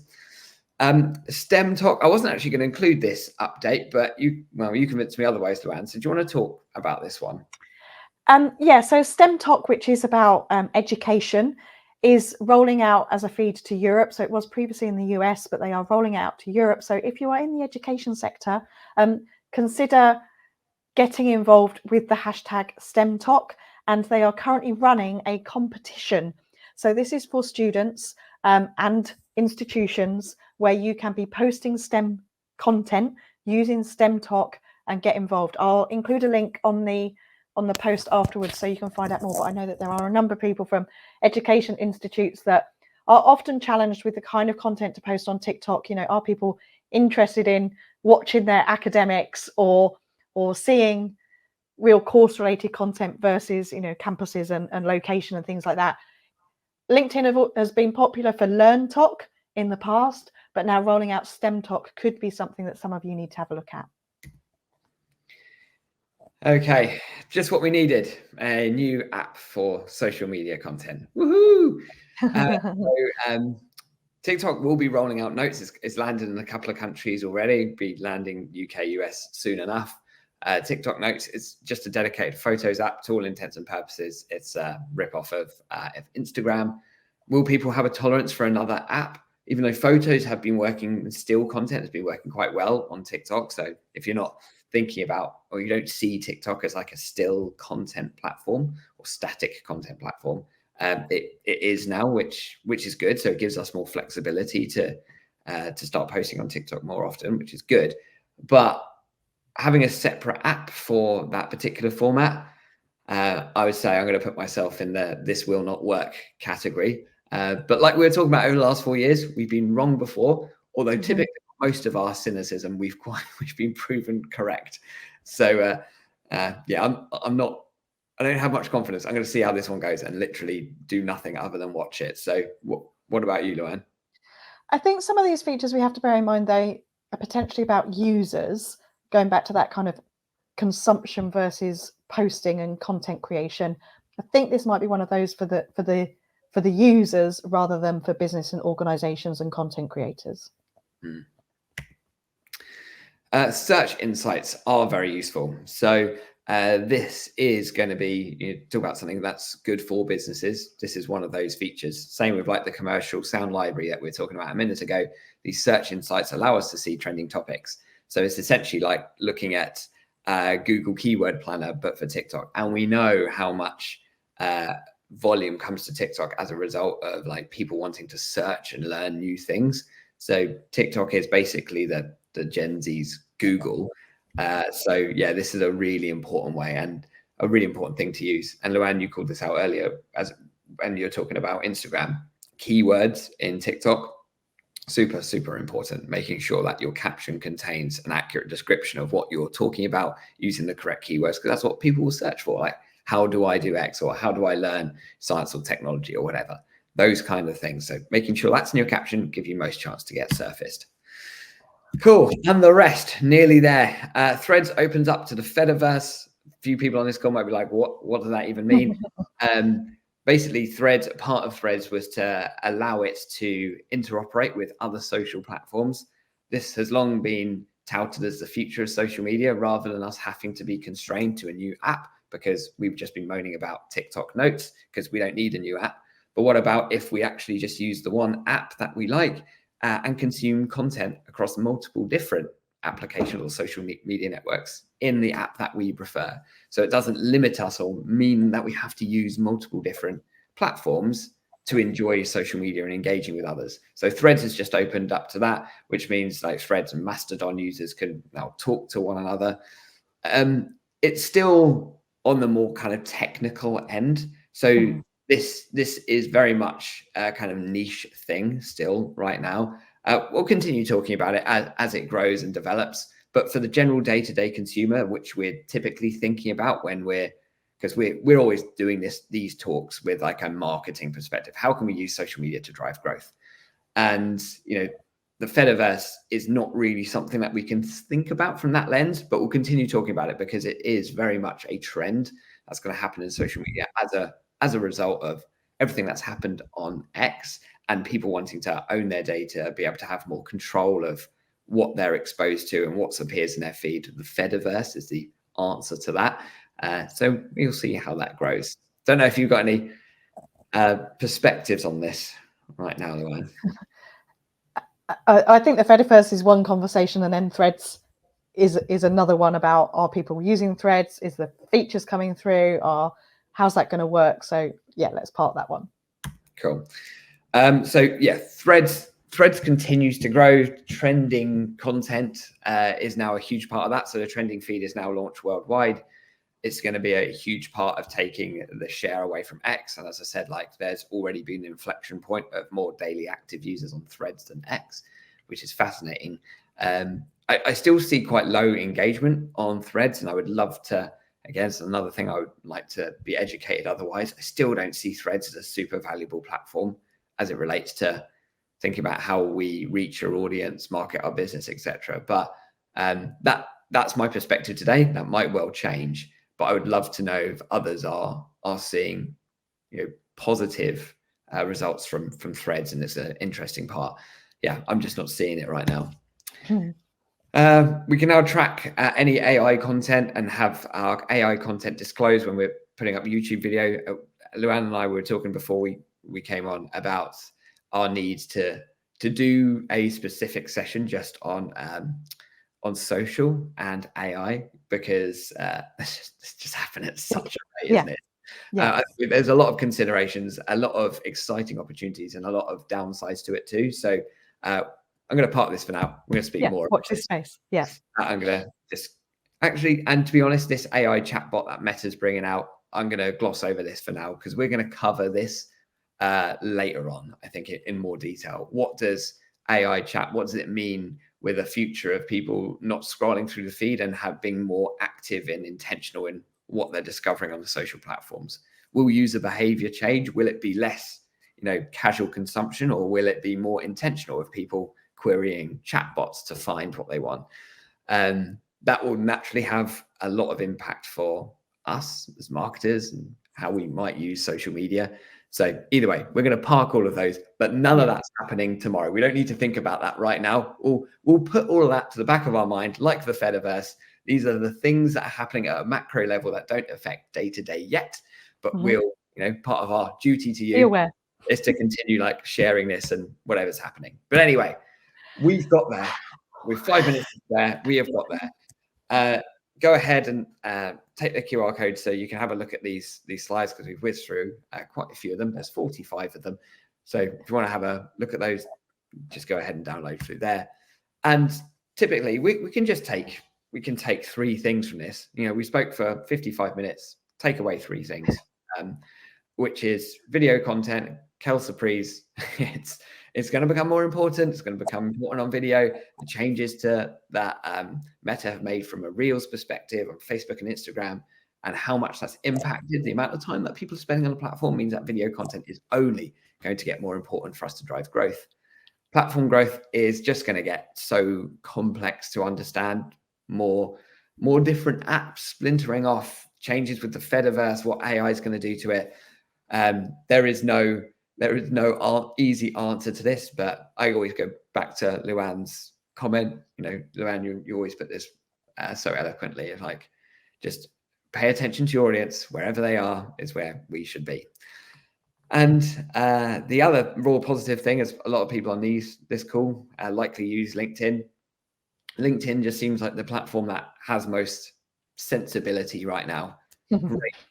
STEM talk, I wasn't actually going to include this update, but you convinced me otherwise, Luan. So do you want to talk about this one? So STEM Talk, which is about education, is rolling out as a feed to Europe. So it was previously in the US, but they are rolling out to Europe. So if you are in the education sector, consider getting involved with the hashtag STEM Talk. And they are currently running a competition. So this is for students and institutions where you can be posting STEM content using STEM Talk and get involved. I'll include a link on the post afterwards so you can find out more. But I know that there are a number of people from education institutes that are often challenged with the kind of content to post on TikTok. You know, are people interested in watching their academics or seeing real course related content versus, you know, campuses and location and things like that? LinkedIn has been popular for Learn Talk in the past, but now rolling out STEM Talk could be something that some of you need to have a look at. Okay, just what we needed, a new app for social media content. Woohoo! TikTok will be rolling out Notes. It's landed in a couple of countries already, be landing UK, US soon enough. TikTok Notes is just a dedicated photos app to all intents and purposes. It's a rip-off of Instagram. Will people have a tolerance for another app? Even though photos have been working, still content has been working quite well on TikTok. So if you're not thinking about, or you don't see TikTok as like a still content platform or static content platform, it is now, which is good. So it gives us more flexibility to start posting on TikTok more often, which is good. But having a separate app for that particular format, I would say I'm going to put myself in the this will not work category. But like we were talking about over the last 4 years, we've been wrong before, although typically most of our cynicism we've been proven correct. So I'm not, I don't have much confidence. I'm going to see how this one goes and literally do nothing other than watch it. So what about you, Luan? I think some of these features we have to bear in mind, they are potentially about users, going back to that kind of consumption versus posting and content creation. I think this might be one of those for the users rather than for business and organizations and content creators. Search insights are very useful. So this is going to be, talk about something that's good for businesses. This is one of those features. Same with like the commercial sound library that we were talking about a minute ago. These search insights allow us to see trending topics. So it's essentially like looking at Google Keyword Planner, but for TikTok. And we know how much volume comes to TikTok as a result of like people wanting to search and learn new things. So TikTok is basically the Gen Z's Google. So yeah, this is a really important way and a really important thing to use. And Luan, you called this out earlier when you're talking about Instagram keywords in TikTok. Super, super important, making sure that your caption contains an accurate description of what you're talking about using the correct keywords, because that's what people will search for. Like, how do I do X, or how do I learn science or technology or whatever, those kind of things. So making sure that's in your caption give you most chance to get surfaced. Cool. And the rest, nearly there. Threads opens up to the Fediverse. A few people on this call might be like, what does that even mean? Basically, part of Threads was to allow it to interoperate with other social platforms. This has long been touted as the future of social media, rather than us having to be constrained to a new app, because we've just been moaning about TikTok Notes because we don't need a new app. But what about if we actually just use the one app that we like and consume content across multiple different applications or social media networks in the app that we prefer? So it doesn't limit us or mean that we have to use multiple different platforms to enjoy social media and engaging with others. So Threads has just opened up to that, which means like Threads and Mastodon users can now talk to one another. It's still on the more kind of technical end. So this is very much a kind of niche thing still right now. We'll continue talking about it as it grows and develops. But for the general day-to-day consumer, which we're typically thinking about when because we're always doing these talks with like a marketing perspective. How can we use social media to drive growth? And the Fediverse is not really something that we can think about from that lens, but we'll continue talking about it because it is very much a trend that's going to happen in social media as a result of everything that's happened on X and people wanting to own their data, be able to have more control of what they're exposed to and what appears in their feed. The Fediverse is the answer to that. So we'll see how that grows. Don't know if you've got any perspectives on this right now, Luan. I think the Fediverse is one conversation, and then Threads is another one about, are people using Threads? Is the features coming through? How's that going to work? So yeah, let's park that one. Cool. So yeah, Threads continues to grow. Trending content is now a huge part of that. So the trending feed is now launched worldwide. It's going to be a huge part of taking the share away from X. And as I said, like there's already been an inflection point of more daily active users on Threads than X, which is fascinating. I still see quite low engagement on Threads, and I would love to, again, it's another thing I would like to be educated otherwise. I still don't see Threads as a super valuable platform as it relates to thinking about how we reach our audience, market our business, etc. But that's my perspective today. That might well change. But I would love to know if others are seeing, positive results from Threads, and it's an interesting part. Yeah, I'm just not seeing it right now. We can now track any AI content and have our AI content disclosed when we're putting up YouTube video. Luan and I were talking before we came on about our needs to do a specific session just on social and AI, because it's just happened at such a rate, isn't it? Yeah. There's a lot of considerations, a lot of exciting opportunities, and a lot of downsides to it too. So I'm going to park this for now. We're going to speak more. Watch this space. Yeah. I'm going to just actually, and to be honest, this AI chatbot that Meta's bringing out, I'm going to gloss over this for now because we're going to cover this later on, I think, in more detail. What does AI chat, what does it mean with a future of people not scrolling through the feed and being more active and intentional in what they're discovering on the social platforms? Will user behavior change? Will it be less, casual consumption, or will it be more intentional of people querying chatbots to find what they want? That will naturally have a lot of impact for us as marketers and how we might use social media. So either way, we're going to park all of those, but none of that's happening tomorrow. We don't need to think about that right now. We'll put all of that to the back of our mind, like the Fediverse. These are the things that are happening at a macro level that don't affect day to day yet, but we'll, part of our duty to you is to continue like sharing this and whatever's happening. But anyway, we've got there. We're 5 minutes there. We have got there. Go ahead and take the QR code so you can have a look at these slides, because we've whizzed through quite a few of them. There's 45 of them. So if you want to have a look at those, just go ahead and download through there. And typically we can take 3 things from this. We spoke for 55 minutes, take away 3 things, which is video content, Kel Surprise. It's going to become more important. It's going to become important on video. The changes to that Meta have made from a Reels perspective on Facebook and Instagram, and how much that's impacted the amount of time that people are spending on the platform means that video content is only going to get more important for us to drive growth. Platform growth is just going to get so complex to understand. More different apps splintering off, changes with the Fediverse, what AI is going to do to it. There is no easy answer to this, but I always go back to Luan's comment. Luan, you always put this so eloquently. It's like, just pay attention to your audience. Wherever they are is where we should be. And the other raw positive thing is a lot of people on this call likely use LinkedIn. LinkedIn just seems like the platform that has most sensibility right now.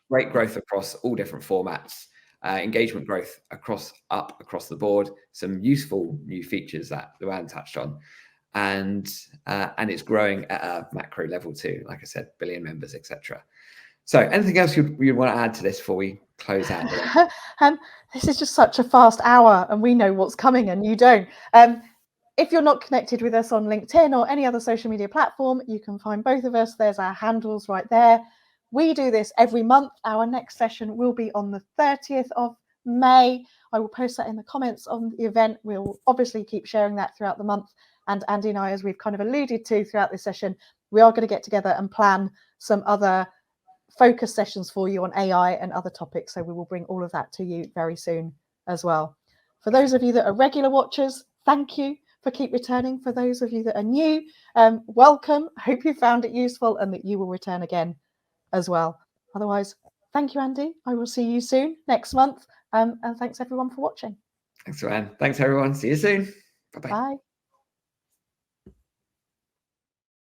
Great growth across all different formats. Engagement growth across the board. Some useful new features that Luan touched on, and it's growing at a macro level too. Like I said, billion members, etc. So, anything else you want to add to this before we close out? This is just such a fast hour, and we know what's coming, and you don't. If you're not connected with us on LinkedIn or any other social media platform, you can find both of us. There's our handles right there. We do this every month. Our next session will be on the 30th of May. I will post that in the comments on the event. We'll obviously keep sharing that throughout the month. And Andy and I, as we've kind of alluded to throughout this session, we are going to get together and plan some other focus sessions for you on AI and other topics. So we will bring all of that to you very soon as well. For those of you that are regular watchers, thank you for keep returning. For those of you that are new, welcome. I hope you found it useful and that you will return again as well. Otherwise, thank you, Andy. I will see you soon next month. And thanks everyone for watching. Thanks, Luan. Thanks everyone. See you soon. Bye-bye. Bye.